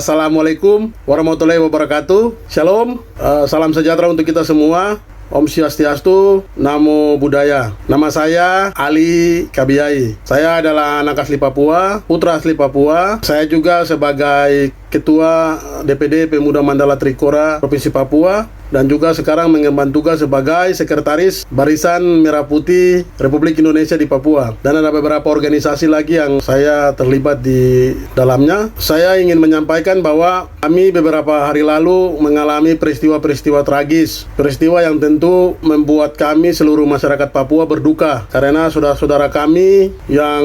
Assalamualaikum warahmatullahi wabarakatuh. Shalom, salam sejahtera untuk kita semua. Om Swastiastu, Namo Buddhaya. Nama saya Ali Kabiai. Saya adalah anak asli Papua, putra asli Papua. Saya juga sebagai Ketua DPD Pemuda Mandala Trikora Provinsi Papua, dan juga sekarang mengemban tugas sebagai Sekretaris Barisan Merah Putih Republik Indonesia di Papua. Dan ada beberapa organisasi lagi yang saya terlibat di dalamnya. Saya ingin menyampaikan bahwa kami beberapa hari lalu mengalami peristiwa-peristiwa tragis, peristiwa yang tentu membuat kami seluruh masyarakat Papua berduka, karena saudara-saudara kami yang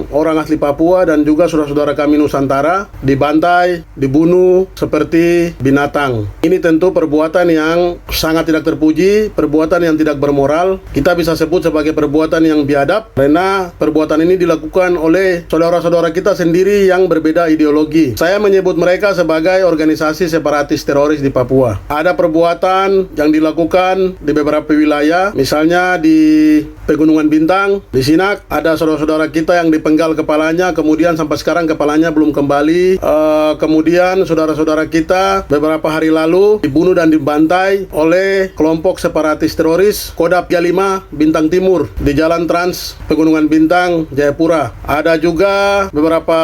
orang asli Papua dan juga saudara-saudara kami Nusantara dibantai, dibunuh seperti binatang. Ini tentu perbuatan yang sangat tidak terpuji, perbuatan yang tidak bermoral. Kita bisa sebut sebagai perbuatan yang biadab, karena perbuatan ini dilakukan oleh saudara-saudara kita sendiri yang berbeda ideologi. Saya menyebut mereka sebagai organisasi separatis teroris di Papua. Ada perbuatan yang dilakukan di beberapa wilayah, misalnya di Pegunungan Bintang, di Sinak, ada saudara-saudara kita yang dipenggal kepalanya, kemudian sampai sekarang kepalanya belum kembali. Kemudian saudara-saudara kita beberapa hari lalu dibunuh dan dibantai oleh kelompok separatis teroris Kodam 35 Bintang Timur di Jalan Trans Pegunungan Bintang, Jayapura. Ada juga beberapa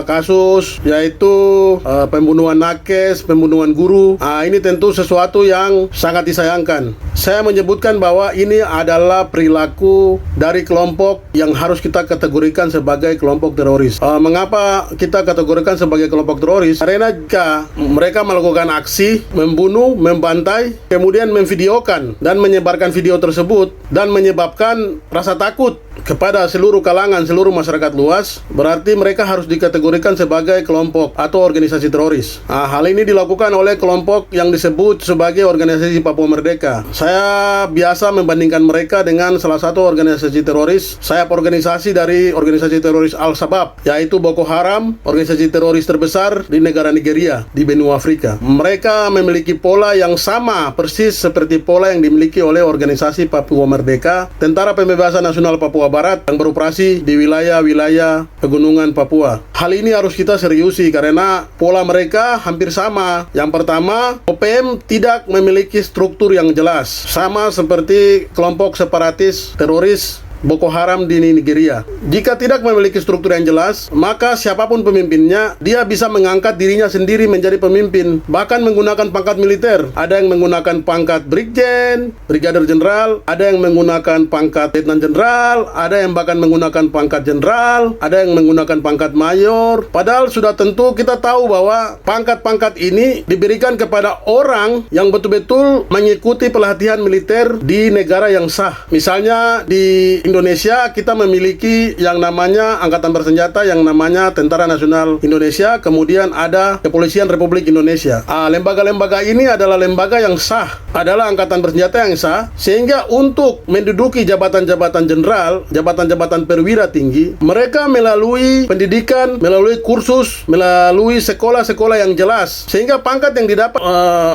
kasus, yaitu pembunuhan nakes, pembunuhan guru. Ini tentu sesuatu yang sangat disayangkan. Saya menyebutkan bahwa ini adalah perilaku dari kelompok yang harus kita kategorikan sebagai kelompok teroris. Mengapa kita kategorikan sebagai kelompok teroris? Karena jika mereka melakukan aksi membunuh, membantai, kemudian memvideokan dan menyebarkan video tersebut dan menyebabkan rasa takut kepada seluruh kalangan, seluruh masyarakat luas, berarti mereka harus dikategorikan sebagai kelompok atau organisasi teroris. Hal ini dilakukan oleh kelompok yang disebut sebagai organisasi Papua Merdeka. Saya biasa membandingkan mereka dengan salah satu organisasi teroris, sayap organisasi dari organisasi teroris Al-Shabaab, yaitu Boko Haram, organisasi teroris terbesar di negara Nigeria, di benua Afrika. Mereka memiliki pola yang sama persis seperti pola yang dimiliki oleh organisasi Papua Merdeka, Tentara Pembebasan Nasional Papua Barat, yang beroperasi di wilayah-wilayah pegunungan Papua. Hal ini harus kita seriusi karena pola mereka hampir sama. Yang pertama, OPM tidak memiliki struktur yang jelas, sama seperti kelompok separatis teroris Boko Haram di Nigeria. Jika tidak memiliki struktur yang jelas, maka siapapun pemimpinnya, dia bisa mengangkat dirinya sendiri menjadi pemimpin, bahkan menggunakan pangkat militer. Ada yang menggunakan pangkat Brigjen, Brigadir Jenderal, ada yang menggunakan pangkat Letnan Jenderal, ada yang bahkan menggunakan pangkat Jenderal, ada yang menggunakan pangkat Mayor. Padahal sudah tentu kita tahu bahwa pangkat-pangkat ini diberikan kepada orang yang betul-betul mengikuti pelatihan militer di negara yang sah. Misalnya di Indonesia kita memiliki yang namanya Angkatan Bersenjata, yang namanya Tentara Nasional Indonesia, kemudian ada Kepolisian Republik Indonesia. Lembaga-lembaga ini adalah lembaga yang sah, adalah Angkatan Bersenjata yang sah, sehingga untuk menduduki jabatan-jabatan jenderal, jabatan-jabatan perwira tinggi, mereka melalui pendidikan, melalui kursus, melalui sekolah-sekolah yang jelas, sehingga pangkat yang didapat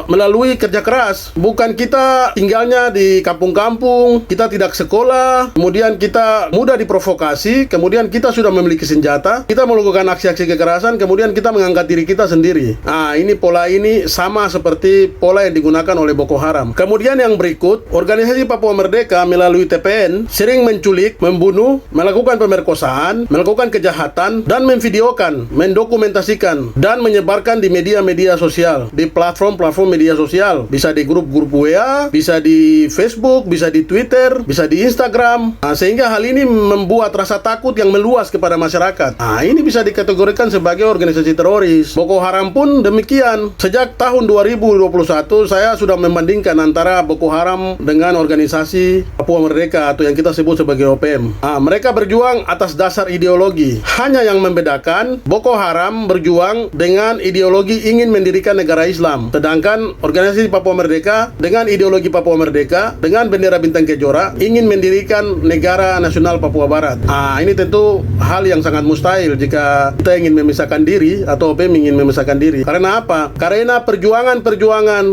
melalui kerja keras. Bukan kita tinggalnya di kampung-kampung, kita tidak sekolah, kemudian kita mudah diprovokasi, kemudian kita sudah memiliki senjata, kita melakukan aksi-aksi kekerasan, kemudian kita mengangkat diri kita sendiri. Ini pola ini sama seperti pola yang digunakan oleh Boko Haram. Kemudian yang berikut, organisasi Papua Merdeka melalui TPN sering menculik, membunuh, melakukan pemerkosaan, melakukan kejahatan, dan memvideokan, mendokumentasikan, dan menyebarkan di media-media sosial, di platform-platform media sosial. Bisa di grup-grup WA, bisa di Facebook, bisa di Twitter, bisa di Instagram. Sehingga hal ini membuat rasa takut yang meluas kepada masyarakat. Ini bisa dikategorikan sebagai organisasi teroris. Boko Haram pun demikian. Sejak tahun 2021 saya sudah membandingkan antara Boko Haram dengan organisasi Papua Merdeka atau yang kita sebut sebagai OPM. Mereka berjuang atas dasar ideologi. Hanya yang membedakan, Boko Haram berjuang dengan ideologi ingin mendirikan negara Islam, sedangkan organisasi Papua Merdeka dengan ideologi Papua Merdeka, dengan bendera bintang kejora, ingin mendirikan negara negara nasional Papua Barat. Ini tentu hal yang sangat mustahil jika kita ingin memisahkan diri atau OPM ingin memisahkan diri. Karena apa? Karena perjuangan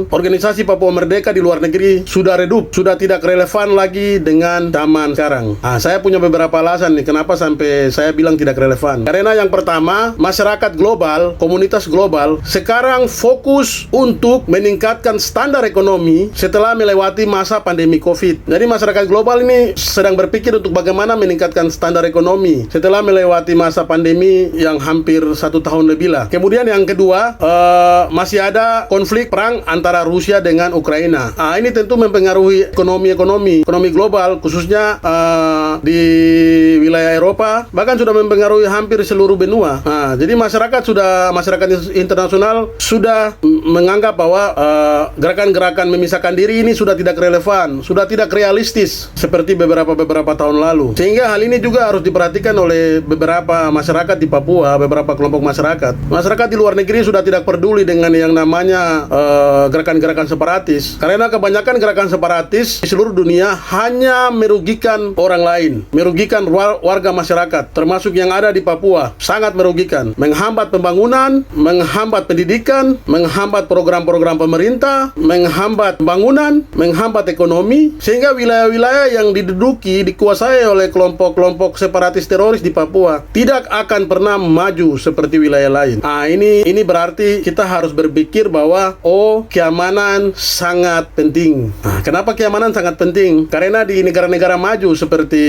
organisasi Papua Merdeka di luar negeri sudah redup, sudah tidak relevan lagi dengan zaman sekarang. Saya punya beberapa alasan nih kenapa sampai saya bilang tidak relevan. Karena yang pertama, masyarakat global, komunitas global sekarang fokus untuk meningkatkan standar ekonomi setelah melewati masa pandemi COVID. Jadi masyarakat global ini sedang berpikir untuk bagaimana meningkatkan standar ekonomi setelah melewati masa pandemi yang hampir 1 tahun lebih lah. Kemudian yang kedua, masih ada konflik perang antara Rusia dengan Ukraina. Ini tentu mempengaruhi ekonomi global, khususnya di wilayah Eropa, bahkan sudah mempengaruhi hampir seluruh benua. Jadi masyarakat internasional sudah menganggap bahwa gerakan-gerakan memisahkan diri ini sudah tidak relevan, sudah tidak realistis seperti beberapa tahun lalu. Sehingga hal ini juga harus diperhatikan oleh beberapa masyarakat di Papua, beberapa kelompok masyarakat. Masyarakat di luar negeri sudah tidak peduli dengan yang namanya gerakan-gerakan separatis. Karena kebanyakan gerakan separatis di seluruh dunia hanya merugikan orang lain, merugikan warga masyarakat, termasuk yang ada di Papua. Sangat merugikan, menghambat pembangunan, menghambat pendidikan, menghambat program-program pemerintah, menghambat pembangunan, menghambat ekonomi, sehingga wilayah-wilayah yang dikuasai oleh kelompok-kelompok separatis teroris di Papua tidak akan pernah maju seperti wilayah lain. Ini berarti kita harus berpikir bahwa keamanan sangat penting. Kenapa keamanan sangat penting? Karena di negara-negara maju seperti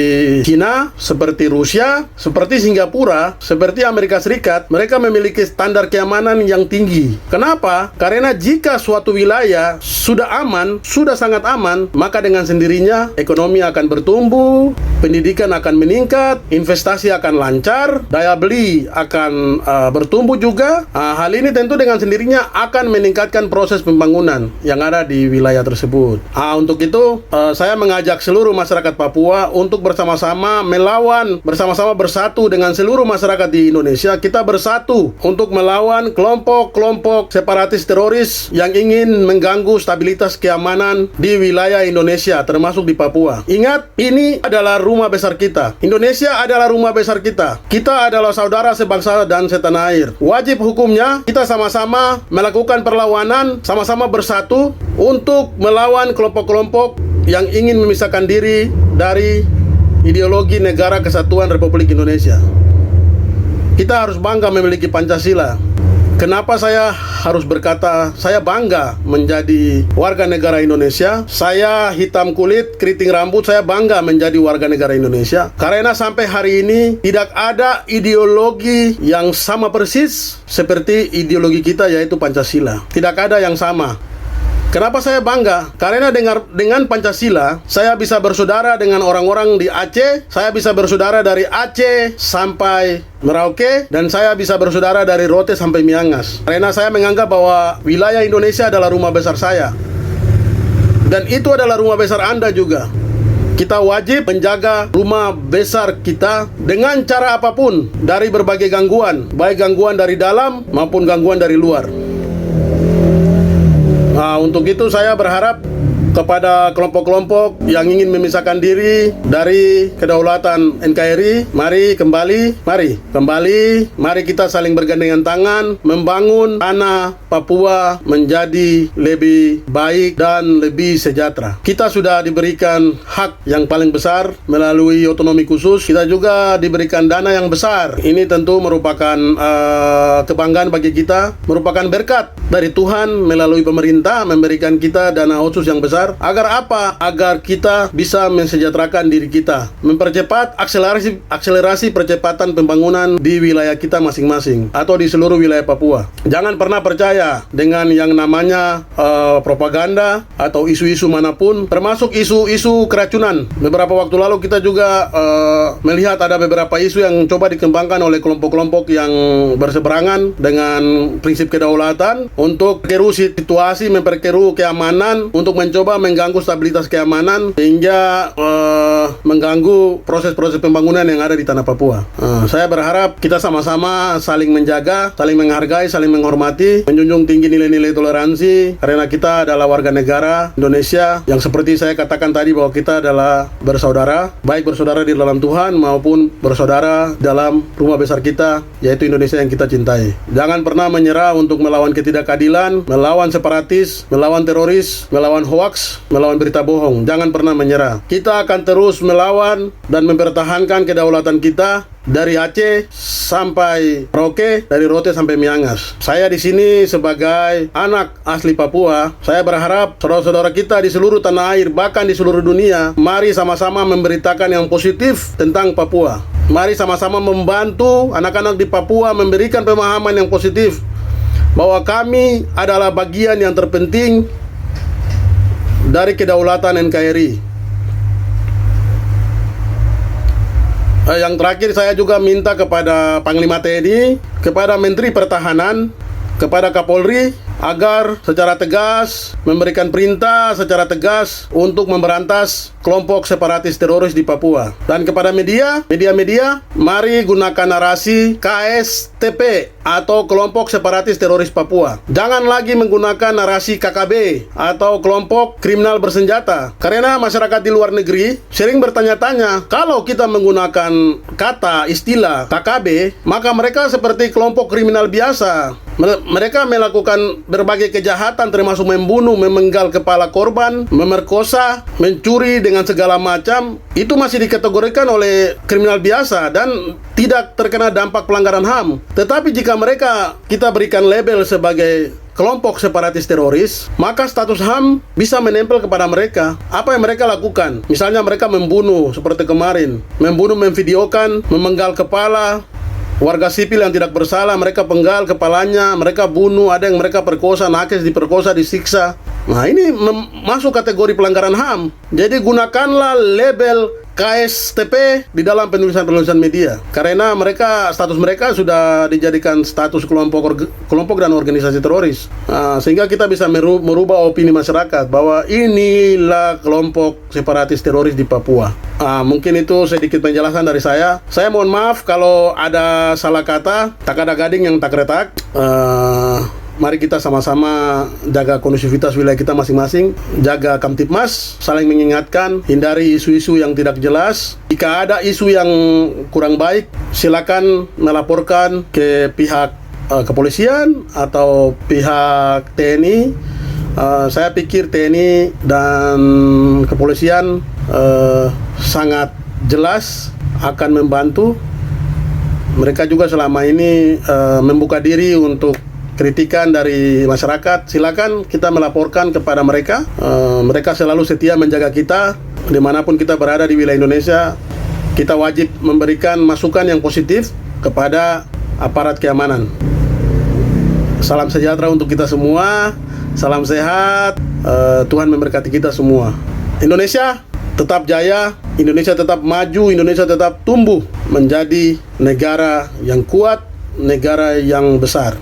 China, seperti Rusia, seperti Singapura, seperti Amerika Serikat, mereka memiliki standar keamanan yang tinggi. Kenapa? Karena jika suatu wilayah sudah aman, sudah sangat aman, maka dengan sendirinya ekonomi akan bertumbuh, pendidikan akan meningkat, investasi akan lancar, daya beli akan bertumbuh juga. Hal ini tentu dengan sendirinya akan meningkatkan proses pembangunan yang ada di wilayah tersebut. Untuk itu, saya mengajak seluruh masyarakat Papua untuk bersama-sama melawan, bersama-sama bersatu dengan seluruh masyarakat di Indonesia. Kita bersatu untuk melawan kelompok-kelompok separatis teroris yang ingin mengganggu stabilitas keamanan di wilayah Indonesia, termasuk di Papua. Ingat, ini adalah rumah besar kita. Indonesia adalah rumah besar kita. Kita adalah saudara sebangsa dan setanah air. Wajib hukumnya kita sama-sama melakukan perlawanan, sama-sama bersatu untuk melawan kelompok-kelompok yang ingin memisahkan diri dari ideologi Negara Kesatuan Republik Indonesia. Kita harus bangga memiliki Pancasila. Kenapa saya harus berkata saya bangga menjadi warga negara Indonesia? Saya hitam kulit, keriting rambut, saya bangga menjadi warga negara Indonesia. Karena sampai hari ini tidak ada ideologi yang sama persis seperti ideologi kita, yaitu Pancasila. Tidak ada yang sama. Kenapa saya bangga? Karena dengan Pancasila, saya bisa bersaudara dengan orang-orang di Aceh, saya bisa bersaudara dari Aceh sampai Merauke, dan saya bisa bersaudara dari Rote sampai Miangas. Karena saya menganggap bahwa wilayah Indonesia adalah rumah besar saya. Dan itu adalah rumah besar Anda juga. Kita wajib menjaga rumah besar kita dengan cara apapun, dari berbagai gangguan, baik gangguan dari dalam maupun gangguan dari luar. Untuk itu saya berharap kepada kelompok-kelompok yang ingin memisahkan diri dari kedaulatan NKRI, mari kita saling bergandengan tangan membangun tanah Papua menjadi lebih baik dan lebih sejahtera. Kita sudah diberikan hak yang paling besar melalui otonomi khusus. Kita juga diberikan dana yang besar. Ini tentu merupakan kebanggaan bagi kita, merupakan berkat dari Tuhan melalui pemerintah memberikan kita dana khusus yang besar. Agar apa? Agar kita bisa mensejahterakan diri kita, mempercepat akselerasi percepatan pembangunan di wilayah kita masing-masing atau di seluruh wilayah Papua. Jangan pernah percaya dengan yang namanya propaganda atau isu-isu manapun, termasuk isu-isu keracunan. Beberapa waktu lalu kita juga melihat ada beberapa isu yang coba dikembangkan oleh kelompok-kelompok yang berseberangan dengan prinsip kedaulatan untuk memperkeruh situasi, memperkeruh keamanan, untuk mencoba mencoba mengganggu stabilitas keamanan sehingga mengganggu proses-proses pembangunan yang ada di tanah Papua. Saya berharap kita sama-sama saling menjaga, saling menghargai, saling menghormati, menjunjung tinggi nilai-nilai toleransi, karena kita adalah warga negara Indonesia yang seperti saya katakan tadi bahwa kita adalah bersaudara, baik bersaudara di dalam Tuhan maupun bersaudara dalam rumah besar kita, yaitu Indonesia yang kita cintai. Jangan pernah menyerah untuk melawan ketidakadilan, melawan separatis, melawan teroris, melawan hoaks, melawan berita bohong. Jangan pernah menyerah. Kita akan terus melawan dan mempertahankan kedaulatan kita dari Aceh sampai Roke, dari Rote sampai Miangas. Saya di sini sebagai anak asli Papua. Saya berharap saudara-saudara kita di seluruh tanah air, bahkan di seluruh dunia, mari sama-sama memberitakan yang positif tentang Papua. Mari sama-sama membantu anak-anak di Papua memberikan pemahaman yang positif bahwa kami adalah bagian yang terpenting dari kedaulatan NKRI. Yang terakhir, saya juga minta kepada Panglima TNI, kepada Menteri Pertahanan, kepada Kapolri agar secara tegas memberikan perintah secara tegas untuk memberantas kelompok separatis teroris di Papua. Dan kepada media, mari gunakan narasi KSTP atau kelompok separatis teroris Papua. Jangan lagi menggunakan narasi KKB atau kelompok kriminal bersenjata. Karena masyarakat di luar negeri sering bertanya-tanya, kalau kita menggunakan kata istilah KKB, maka mereka seperti kelompok kriminal biasa. Mereka melakukan berbagai kejahatan termasuk membunuh, memenggal kepala korban, memerkosa, mencuri dengan segala macam. Itu masih dikategorikan oleh kriminal biasa dan tidak terkena dampak pelanggaran HAM. Tetapi jika kita berikan label sebagai kelompok separatis teroris, maka status HAM bisa menempel kepada mereka. Apa yang mereka lakukan? Misalnya mereka membunuh seperti kemarin, membunuh, memvideokan, memenggal kepala warga sipil yang tidak bersalah, mereka penggal kepalanya, mereka bunuh, ada yang mereka perkosa, nakes diperkosa, disiksa. Nah, ini masuk kategori pelanggaran HAM. Jadi gunakanlah label KSTP di dalam penulisan-penulisan media, karena status mereka sudah dijadikan status kelompok dan organisasi teroris. Sehingga kita bisa merubah opini masyarakat bahwa inilah kelompok separatis teroris di Papua. Mungkin itu sedikit penjelasan dari saya. Saya mohon maaf kalau ada salah kata, tak ada gading yang tak retak. Mari kita sama-sama jaga kondusivitas wilayah kita masing-masing, jaga Kamtipmas, saling mengingatkan, hindari isu-isu yang tidak jelas. Jika ada isu yang kurang baik, silakan melaporkan ke pihak kepolisian atau pihak TNI. Saya pikir TNI dan kepolisian sangat jelas akan membantu. Mereka juga selama ini membuka diri untuk kritikan dari masyarakat. Silakan kita melaporkan kepada mereka. Mereka selalu setia menjaga kita dimanapun kita berada di wilayah Indonesia. Kita wajib memberikan masukan yang positif kepada aparat keamanan. Salam sejahtera untuk kita semua. Salam sehat. Tuhan memberkati kita semua. Indonesia tetap jaya, Indonesia tetap maju, Indonesia tetap tumbuh menjadi negara yang kuat, negara yang besar.